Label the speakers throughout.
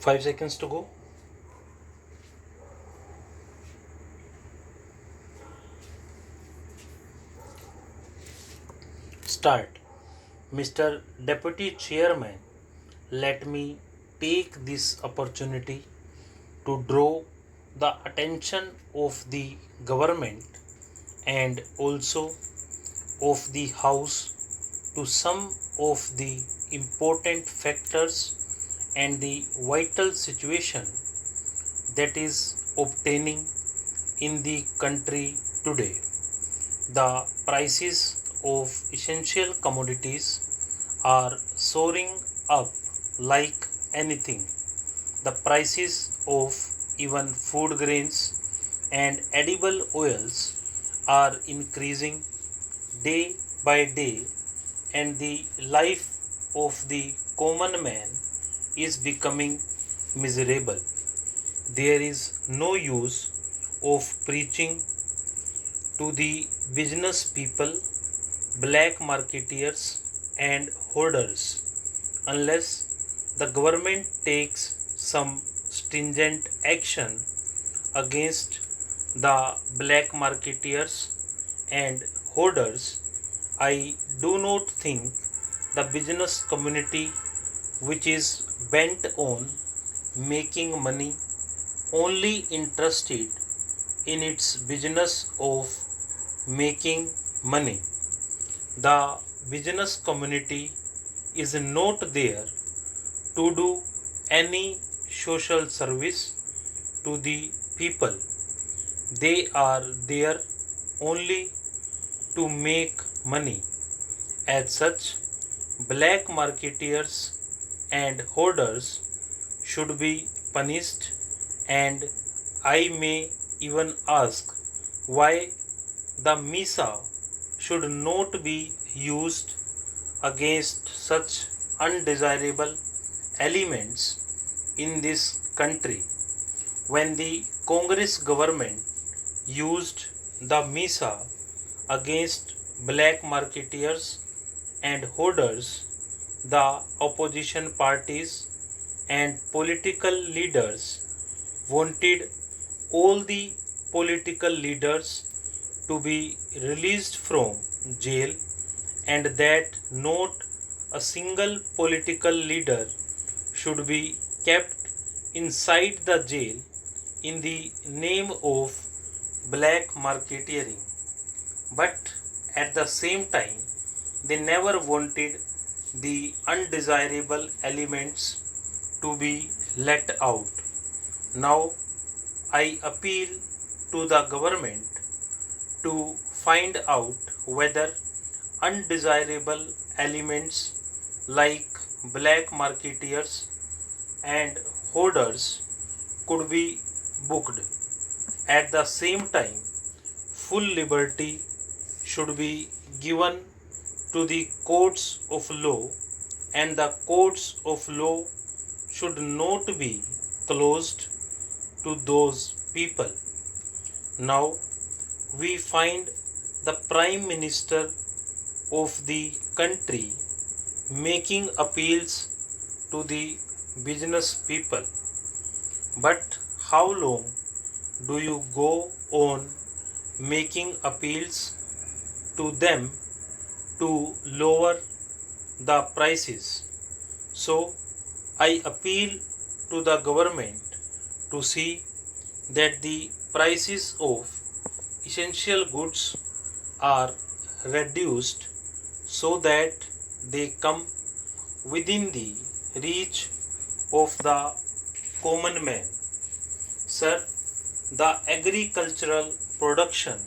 Speaker 1: 5 seconds to go. Start. Mr. Deputy Chairman, let me take this opportunity to draw the attention of the government and also of the House to some of the important factors and the vital situation that is obtaining in the country today. The prices of essential commodities are soaring up like anything. The prices of even food grains and edible oils are increasing day by day, and the life of the common man is becoming miserable. There is no use of preaching to the business people, black marketeers, and hoarders unless the government takes some stringent action against the black marketeers and hoarders. I do not think the business community, which is bent on making money, only interested in its business of making money. The business community is not there to do any social service to the people. They are there only to make money. As such, black marketeers and hoarders should be punished, and I may even ask why the MISA should not be used against such undesirable elements in this country. When the Congress government used the MISA against black marketeers and hoarders, the opposition parties and political leaders wanted all the political leaders to be released from jail, and that not a single political leader should be kept inside the jail in the name of black marketeering. But at the same time, they never wanted the undesirable elements to be let out. Now I appeal to the government to find out whether undesirable elements like black marketeers and hoarders could be booked. At the same time, full liberty should be given to the courts of law, and the courts of law should not be closed to those people. Now we find the Prime Minister of the country making appeals to the business people. But how long do you go on making appeals to them to lower the prices? So I appeal to the government to see that the prices of essential goods are reduced so that they come within the reach of the common man. Sir, the agricultural production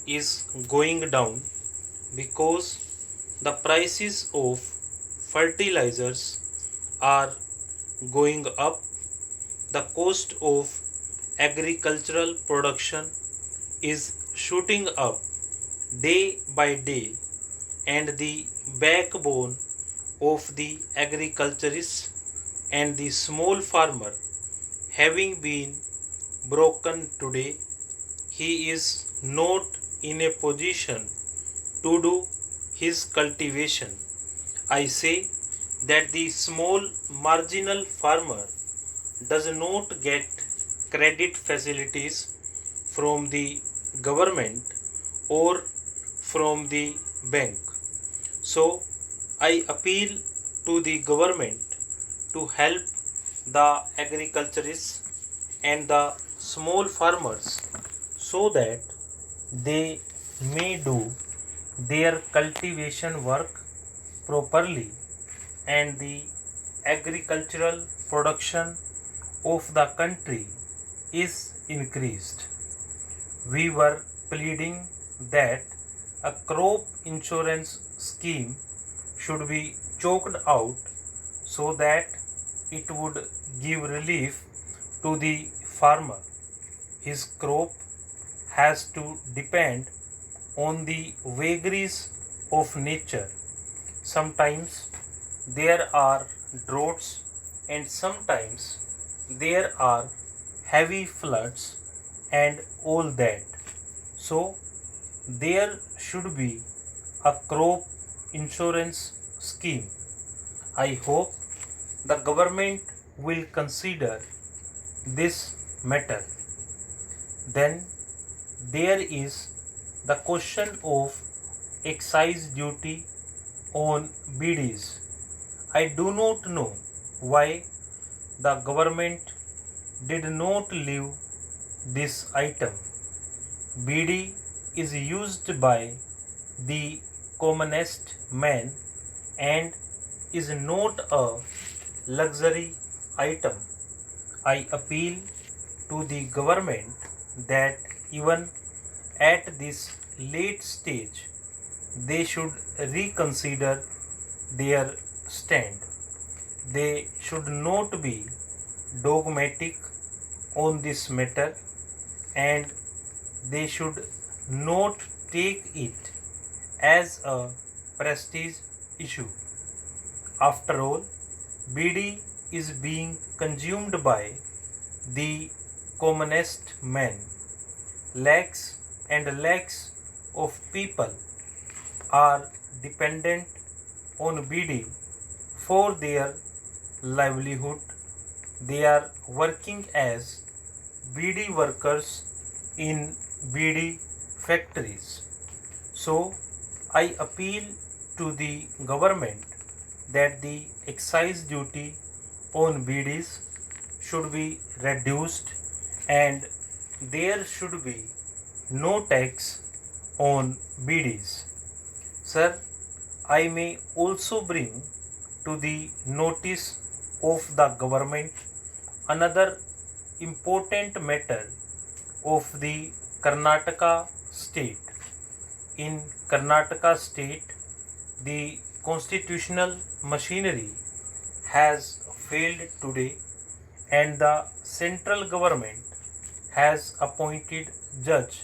Speaker 1: is going down because the prices of fertilizers are going up. The cost of agricultural production is shooting up day by day, and the backbone of the agriculturist and the small farmer having been broken today, he is not in a position to do his cultivation. I say that the small marginal farmer does not get credit facilities from the government or from the bank. So I appeal to the government to help the agriculturists and the small farmers so that they may do their cultivation work properly and the agricultural production of the country is increased. We were pleading that a crop insurance scheme should be choked out so that it would give relief to the farmer. His crop has to depend on the vagaries of nature. Sometimes there are droughts and sometimes there are heavy floods and all that. So there should be a crop insurance scheme. I hope the government will consider this matter. Then there is the question of excise duty on BDs. I do not know why the government did not leave this item. BD is used by the commonest man and is not a luxury item. I appeal to the government that even at this late stage they should reconsider their stand. They should not be dogmatic on this matter and they should not take it as a prestige issue. After all, BD is being consumed by the commonest man. Lakhs and lakhs of people are dependent on BD for their livelihood. They are working as BD workers in BD factories. So I appeal to the government that the excise duty on BDs should be reduced and there should be no tax on BDs. Sir, I may also bring to the notice of the government another important matter of the Karnataka state. In Karnataka state, the constitutional machinery has failed today and the central government has appointed judge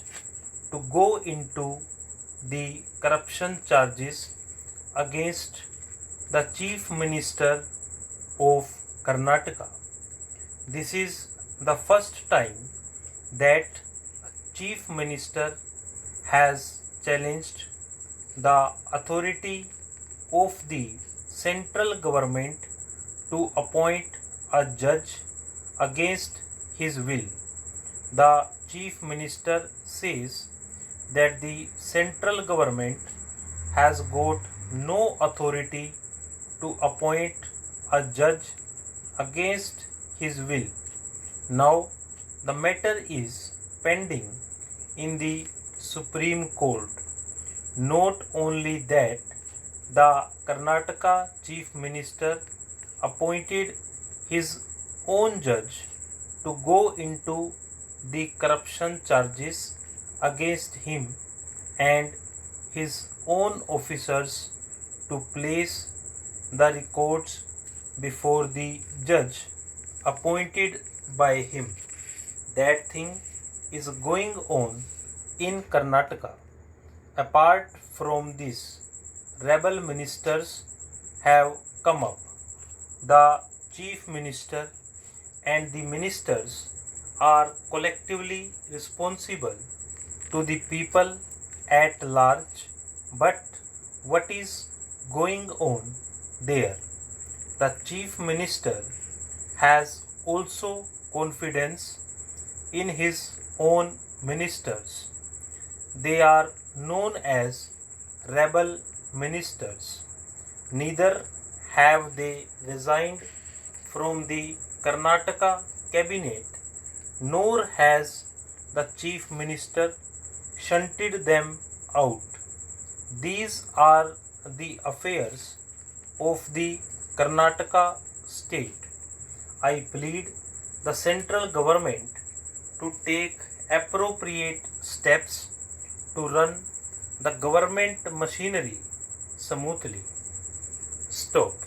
Speaker 1: to go into the corruption charges against the chief minister of Karnataka. This is the first time that chief minister has challenged the authority of the central government to appoint a judge against his will. The chief minister says that the central government has got no authority to appoint a judge against his will. Now the matter is pending in the Supreme Court. Not only that, the Karnataka chief minister appointed his own judge to go into the corruption charges against him and his own officers to place the records before the judge appointed by him. That thing is going on in Karnataka. Apart from this, rebel ministers have come up. The chief minister and the ministers are collectively responsible to the people at large. But what is going on there? The chief minister has also confidence in his own ministers. They are known as rebel ministers. Neither have they resigned from the Karnataka cabinet, nor has the chief minister shunted them out. These are the affairs of the Karnataka state. I plead the central government to take appropriate steps to run the government machinery smoothly. Stop.